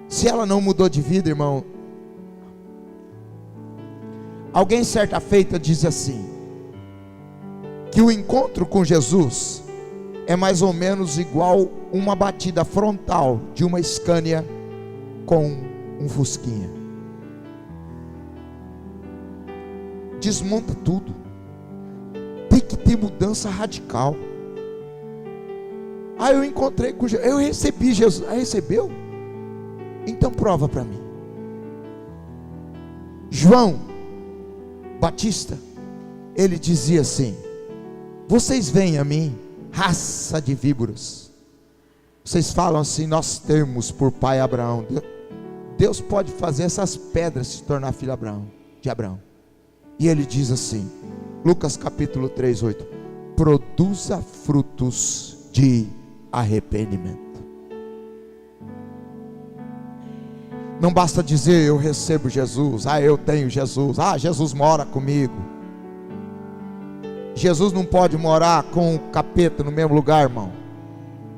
Se ela não mudou de vida, irmão. Alguém certa feita diz assim, que o encontro com Jesus é mais ou menos igual uma batida frontal de uma Scania com um Fusquinha. Desmonta tudo. Tem que ter mudança radical. Aí eu encontrei com Jesus, eu recebi Jesus. Ah, recebeu? Então prova para mim. João Batista, ele dizia assim: vocês vêm a mim, raça de víboras. Vocês falam assim: nós temos por pai Abraão. Deus pode fazer essas pedras se tornar filho de Abraão. E ele diz assim, Lucas capítulo 3:8: produza frutos de arrependimento. Não basta dizer eu recebo Jesus, eu tenho Jesus, Jesus mora comigo. Jesus não pode morar com o capeta no mesmo lugar, irmão.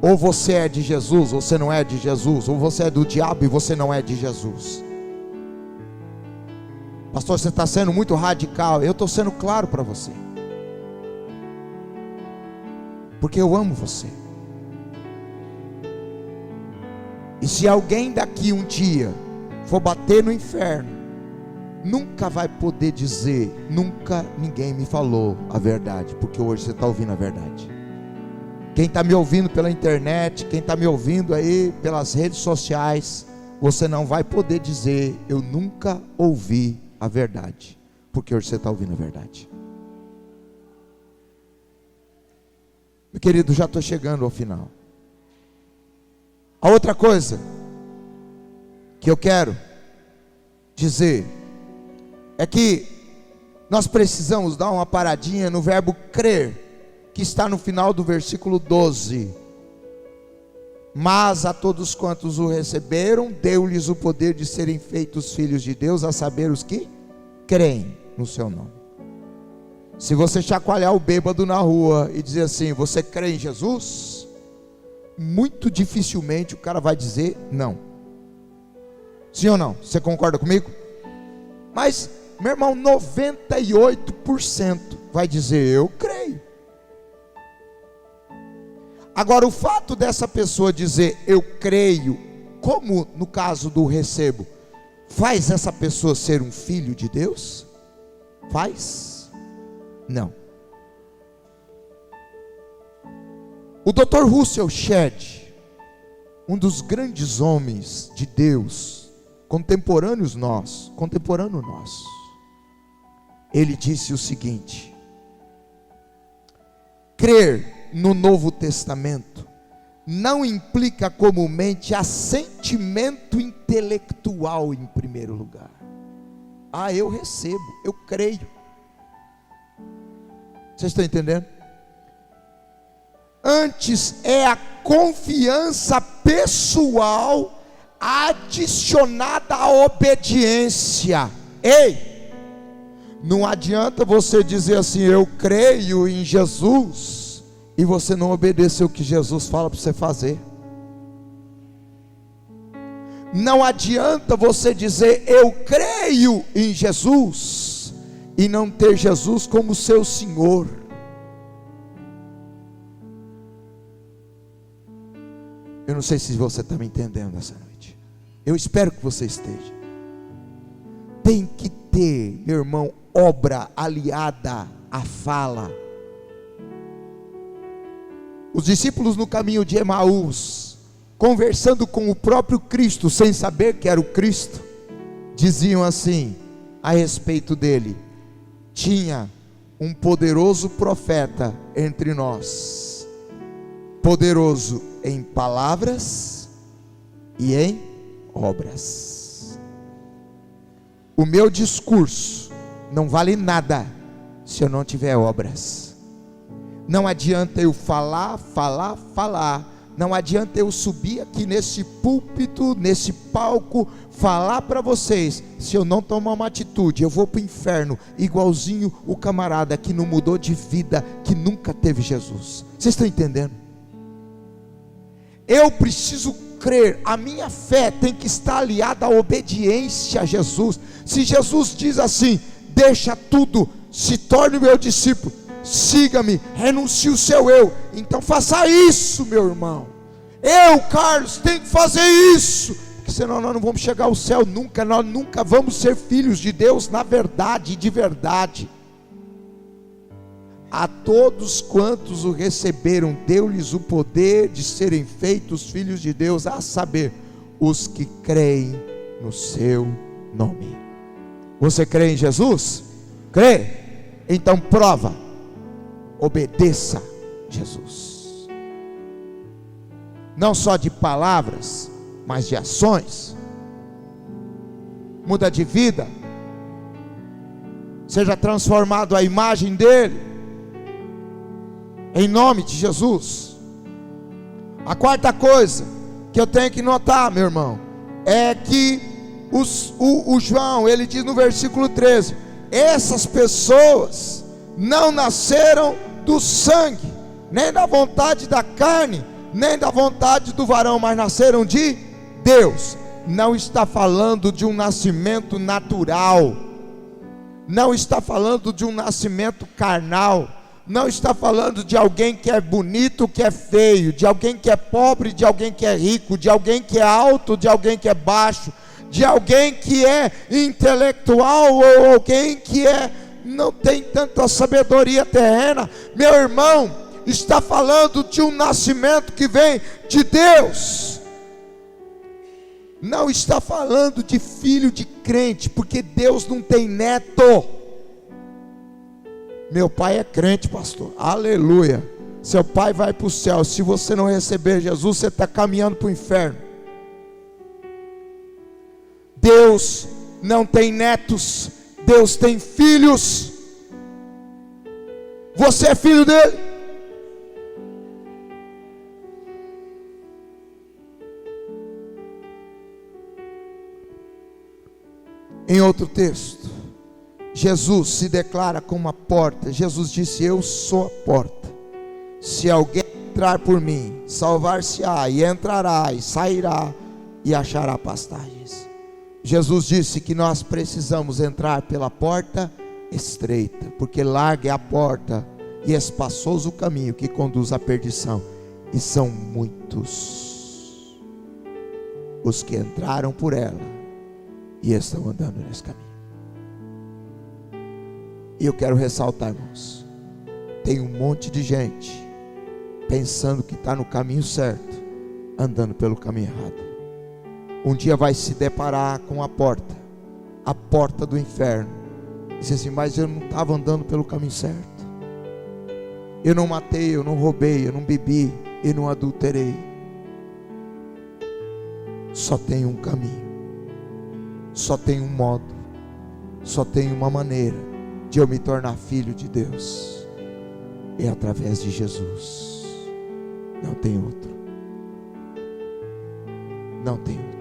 Ou você é de Jesus, ou você não é de Jesus. Ou você é do diabo e você não é de Jesus. Pastor, você está sendo muito radical. Eu estou sendo claro para você, porque eu amo você. E se alguém daqui um dia for bater no inferno, nunca vai poder dizer, nunca ninguém me falou a verdade, porque hoje você está ouvindo a verdade. Quem está me ouvindo pela internet, quem está me ouvindo aí pelas redes sociais, você não vai poder dizer, eu nunca ouvi a verdade, porque hoje você está ouvindo a verdade. Meu querido, já estou chegando ao final. A outra coisa que eu quero dizer é que nós precisamos dar uma paradinha no verbo crer, que está no final do versículo 12. Mas a todos quantos o receberam, deu-lhes o poder de serem feitos filhos de Deus, a saber, os que creem no seu nome. Se você chacoalhar o bêbado na rua e dizer assim, você crê em Jesus? Muito dificilmente o cara vai dizer não. Sim ou não? Você concorda comigo? Mas, meu irmão, 98% vai dizer eu creio. Agora, o fato dessa pessoa dizer eu creio, como no caso do recebo, faz essa pessoa ser um filho de Deus? Faz? Não. O Dr. Russell Shedd, um dos grandes homens de Deus, contemporâneo nosso, ele disse o seguinte: crer no Novo Testamento não implica comumente assentimento intelectual em primeiro lugar. Eu recebo, eu creio. Vocês estão entendendo? Antes é a confiança pessoal adicionada à obediência. Ei, não adianta você dizer assim, eu creio em Jesus, e você não obedecer o que Jesus fala para você fazer. Não adianta você dizer eu creio em Jesus e não ter Jesus como seu Senhor. Eu não sei se você está me entendendo essa noite. Eu espero que você esteja. Tem que ter, meu irmão, obra aliada à fala. Os discípulos no caminho de Emaús, conversando com o próprio Cristo, sem saber que era o Cristo, diziam assim a respeito dele: tinha um poderoso profeta entre nós, poderoso em palavras e em obras. O meu discurso não vale nada se eu não tiver obras. Não adianta eu falar. Não adianta eu subir aqui nesse púlpito, nesse palco, falar para vocês, se eu não tomar uma atitude, eu vou para o inferno, igualzinho o camarada que não mudou de vida, que nunca teve Jesus. Vocês estão entendendo? Eu preciso crer, a minha fé tem que estar aliada à obediência a Jesus. Se Jesus diz assim, deixa tudo, se torne meu discípulo. siga-me, renuncie o seu eu. Então faça isso, meu irmão. Eu, Carlos, tenho que fazer isso, porque senão nós não vamos chegar ao céu nunca. Nós nunca vamos ser filhos de Deus na verdade e de verdade. A todos quantos o receberam, deu-lhes o poder de serem feitos filhos de Deus, a saber, os que creem no seu nome. Você crê em Jesus? Crê? Então prova, obedeça Jesus. Não só de palavras, mas de ações. Muda de vida. Seja transformado à imagem dele, em nome de Jesus. A quarta coisa que eu tenho que notar, meu irmão, é que o João, ele diz no versículo 13: essas pessoas não nasceram do sangue, nem da vontade da carne, nem da vontade do varão, mas nasceram de Deus. Não está falando de um nascimento natural, não está falando de um nascimento carnal, não está falando de alguém que é bonito, que é feio, de alguém que é pobre, de alguém que é rico, de alguém que é alto, de alguém que é baixo, de alguém que é intelectual ou alguém que não tem tanta sabedoria terrena. Meu irmão, está falando de um nascimento que vem de Deus. Não está falando de filho de crente, porque Deus não tem neto. Meu pai é crente, pastor, aleluia. Seu pai vai para o céu. Se você não receber Jesus, você está caminhando para o inferno. Deus não tem netos, Deus tem filhos. Você é filho dele. Em outro texto, Jesus se declara como a porta. Jesus disse: eu sou a porta. Se alguém entrar por mim, salvar-se-á, e entrará, e sairá, e achará pastagens. Jesus disse que nós precisamos entrar pela porta estreita, porque larga é a porta e espaçoso o caminho que conduz à perdição, e são muitos os que entraram por ela e estão andando nesse caminho. E eu quero ressaltar, irmãos, tem um monte de gente pensando que está no caminho certo, andando pelo caminho errado. Um dia vai se deparar com a porta do inferno. Diz assim: mas eu não estava andando pelo caminho certo. Eu não matei, eu não roubei, eu não bebi, eu não adulterei. Só tem um caminho, só tem um modo, só tem uma maneira de eu me tornar filho de Deus. É através de Jesus. Não tem outro. Não tem outro.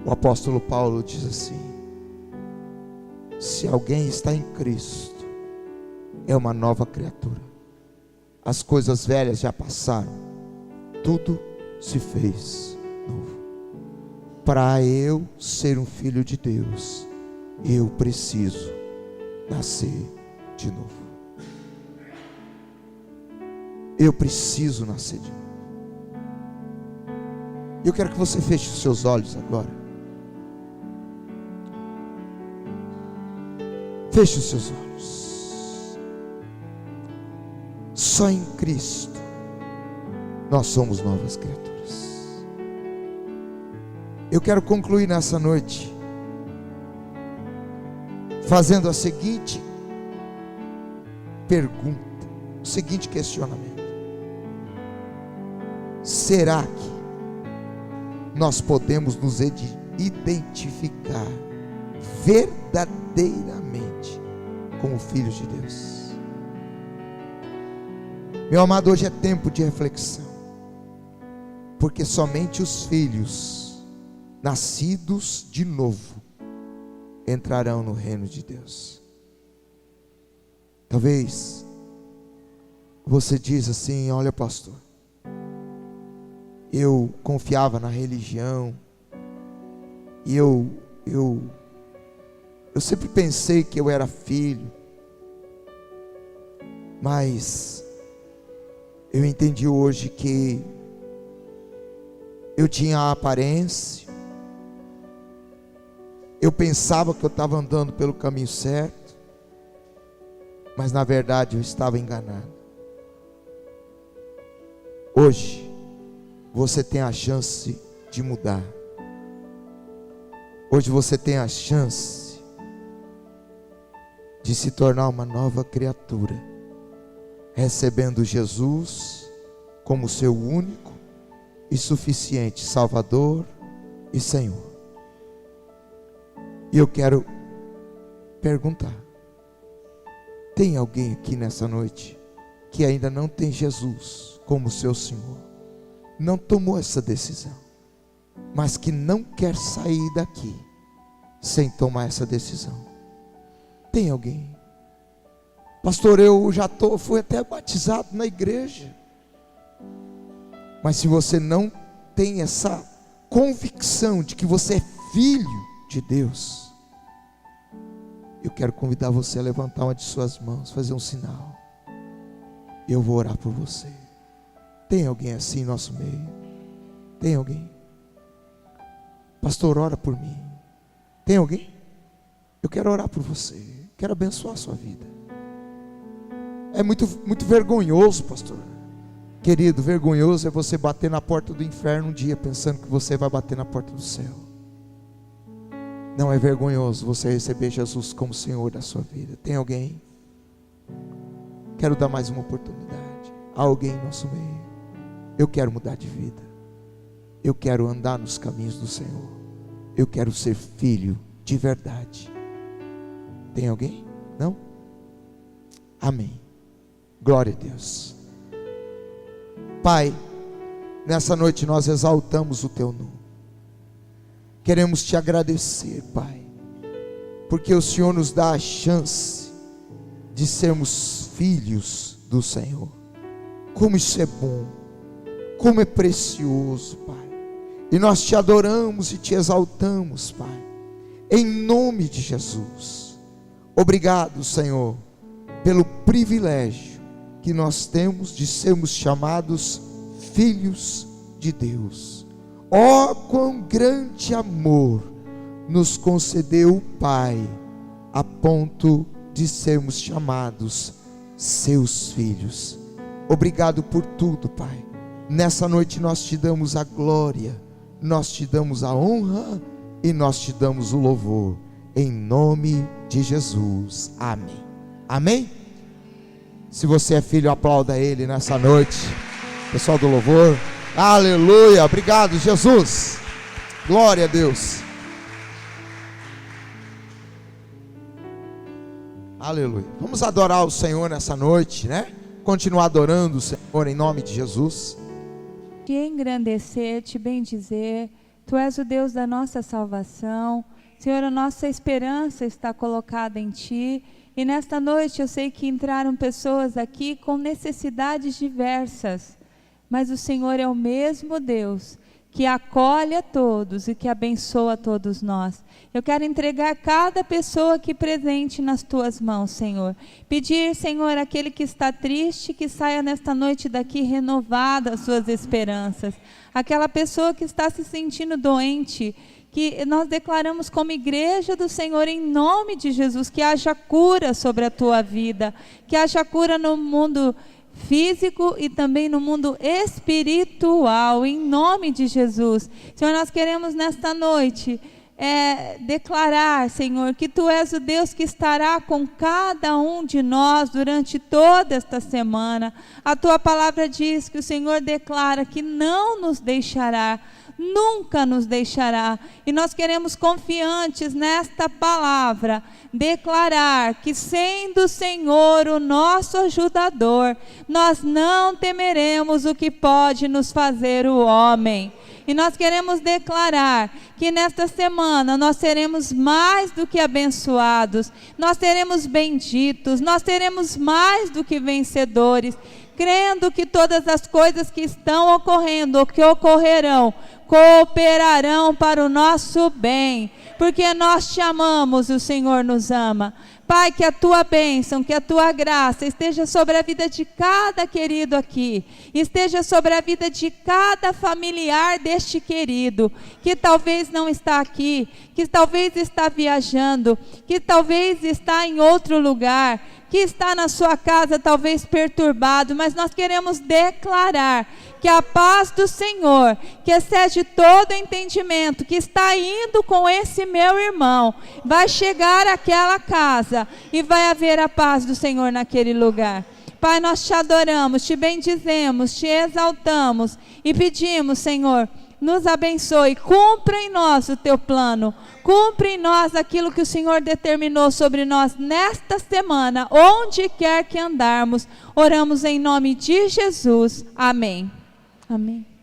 O apóstolo Paulo diz assim: se alguém está em Cristo, é uma nova criatura. As coisas velhas já passaram, tudo se fez novo. Para eu ser um filho de Deus, eu preciso nascer de novo. Eu preciso nascer de novo. Eu quero que você feche os seus olhos agora. Feche os seus olhos. Só em Cristo nós somos novas criaturas. Eu quero concluir nessa noite fazendo a seguinte pergunta, o seguinte questionamento: será que nós podemos nos identificar verdadeiramente como filhos de Deus? Meu amado, hoje é tempo de reflexão, porque somente os filhos nascidos de novo entrarão no reino de Deus. Talvez você diz assim: olha, pastor, eu confiava na religião, e eu Eu sempre pensei que eu era filho, mas eu entendi hoje que eu tinha a aparência, eu pensava que eu estava andando pelo caminho certo, mas na verdade eu estava enganado. Hoje você tem a chance de mudar. Hoje você tem a chance de se tornar uma nova criatura, recebendo Jesus como seu único e suficiente Salvador e Senhor. E eu quero perguntar: tem alguém aqui nessa noite que ainda não tem Jesus como seu Senhor, não tomou essa decisão, mas que não quer sair daqui sem tomar essa decisão? Tem alguém? Pastor, eu já fui até batizado na igreja. Mas se você não tem essa convicção de que você é filho de Deus, eu quero convidar você a levantar uma de suas mãos, fazer um sinal. Eu vou orar por você. Tem alguém assim em nosso meio? Tem alguém? Pastor, ora por mim. Tem alguém? Eu quero orar por você. Quero abençoar a sua vida. É muito vergonhoso, pastor. Querido, vergonhoso é você bater na porta do inferno um dia pensando que você vai bater na porta do céu. Não é vergonhoso você receber Jesus como Senhor da sua vida. Tem alguém? Quero dar mais uma oportunidade. Há alguém em nosso meio? Eu quero mudar de vida. Eu quero andar nos caminhos do Senhor. Eu quero ser filho de verdade. Tem alguém? Não? Amém. Glória a Deus. Pai, nessa noite nós exaltamos o Teu nome. Queremos Te agradecer, Pai, porque o Senhor nos dá a chance de sermos filhos do Senhor. Como isso é bom, como é precioso, Pai. E nós Te adoramos e Te exaltamos, Pai, em nome de Jesus. Obrigado, Senhor, pelo privilégio que nós temos de sermos chamados filhos de Deus. Ó, quão grande amor nos concedeu o Pai, a ponto de sermos chamados seus filhos. Obrigado por tudo, Pai. Nessa noite nós Te damos a glória, nós Te damos a honra e nós Te damos o louvor, em nome de Jesus. Amém. Amém? Se você é filho, aplauda Ele nessa noite. Pessoal do louvor, aleluia, obrigado Jesus, glória a Deus, aleluia. Vamos adorar o Senhor nessa noite, né? Continuar adorando o Senhor em nome de Jesus. Te engrandecer, te bendizer. Tu és o Deus da nossa salvação. Senhor, a nossa esperança está colocada em Ti. E nesta noite eu sei que entraram pessoas aqui com necessidades diversas. Mas o Senhor é o mesmo Deus que acolhe a todos e que abençoa a todos nós. Eu quero entregar cada pessoa aqui presente nas Tuas mãos, Senhor. Pedir, Senhor, aquele que está triste, que saia nesta noite daqui renovado as suas esperanças. Aquela pessoa que está se sentindo doente, que nós declaramos como igreja do Senhor, em nome de Jesus, que haja cura sobre a tua vida, que haja cura no mundo físico e também no mundo espiritual, em nome de Jesus. Senhor, nós queremos nesta noite declarar, Senhor, que Tu és o Deus que estará com cada um de nós durante toda esta semana. A Tua palavra diz que o Senhor declara que não nos deixará, nunca nos deixará, e nós queremos, confiantes nesta palavra, declarar que, sendo o Senhor o nosso ajudador, nós não temeremos o que pode nos fazer o homem. E nós queremos declarar que nesta semana nós seremos mais do que abençoados, nós seremos benditos, nós seremos mais do que vencedores. crendo que todas as coisas que estão ocorrendo, ou que ocorrerão, cooperarão para o nosso bem, porque nós te amamos e o Senhor nos ama. Pai, que a tua bênção, que a tua graça esteja sobre a vida de cada querido aqui, esteja sobre a vida de cada familiar deste querido, que talvez não está aqui, que talvez está viajando, que talvez está em outro lugar, que está na sua casa talvez perturbado, mas nós queremos declarar que a paz do Senhor, que excede todo entendimento, que está indo com esse meu irmão, vai chegar àquela casa e vai haver a paz do Senhor naquele lugar. Pai, nós te adoramos, te bendizemos, te exaltamos e pedimos, Senhor, nos abençoe, cumpra em nós o teu plano, cumpra em nós aquilo que o Senhor determinou sobre nós nesta semana, onde quer que andarmos. Oramos em nome de Jesus. Amém. Amém.